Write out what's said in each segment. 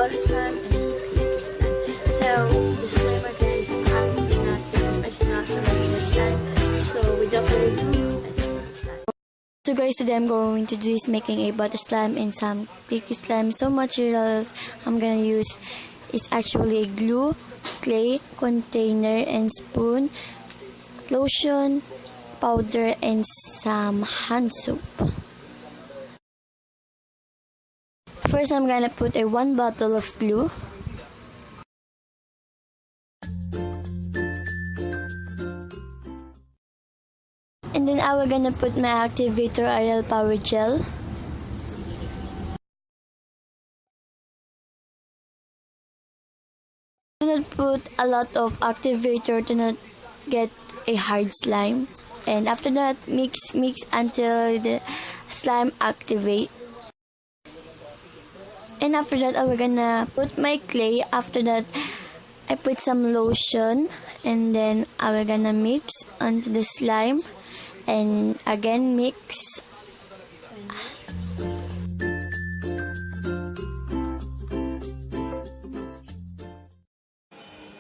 butter slime and clicky slime. So disclaimer guys, I'm not professional to make this slime, so without further ado, let's get started. So guys, today I'm going to do is making a butter slime and some clicky slime. So materials I'm gonna use is actually glue, clay, container and spoon, lotion, powder and some hand soap. First, I'm gonna put a 1 bottle of glue. And then I will gonna put my activator Ariel Power Gel. Do not put a lot of activator to not get a hard slime. And after that, mix until the slime activate. And after that, I will gonna put my clay. After that, I put some lotion. And then I will gonna mix onto the slime. And again, mix.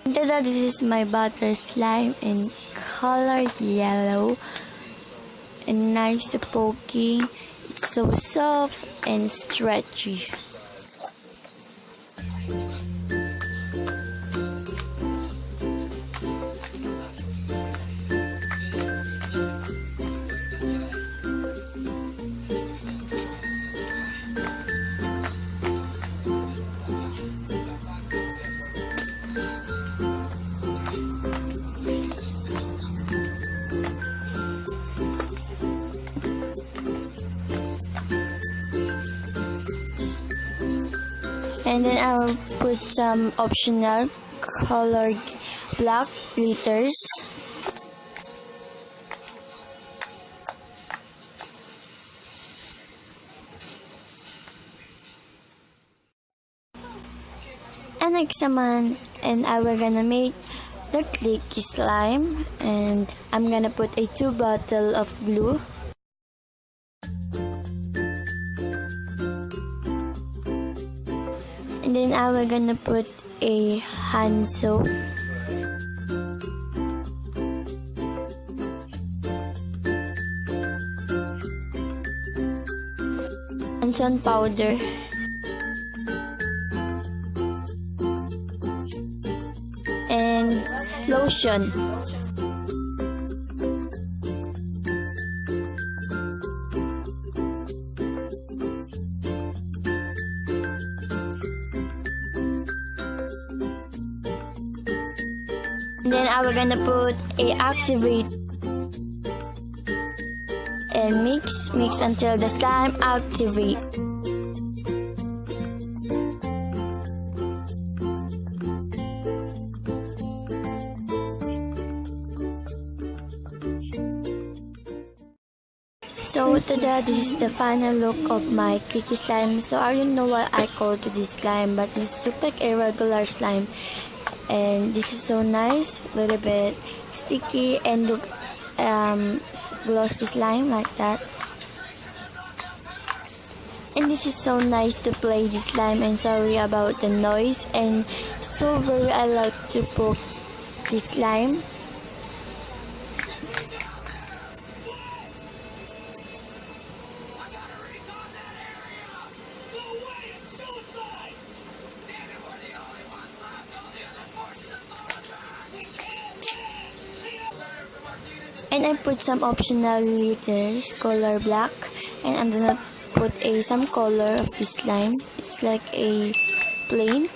After that, this is my butter slime in color yellow. And nice poking. It's so soft and stretchy. And then I will put some optional colored black glitters. And next naman, and I will gonna make the clicky slime, and I'm gonna put a 2 bottle of glue. And then I will gonna put a hand soap. And some powder. And lotion. And then I will gonna put a activate and mix until the slime activate. So today, this is the final look of my clicky slime. So I don't know what I call to this slime, but this looks like a regular slime. And this is so nice, a little bit sticky and look glossy slime like that. And this is so nice to play this slime, and sorry about the noise, and so very I like to poke this slime. And I put some optional glitters, color black, and I'm gonna put some color of this slime. It's like a plain.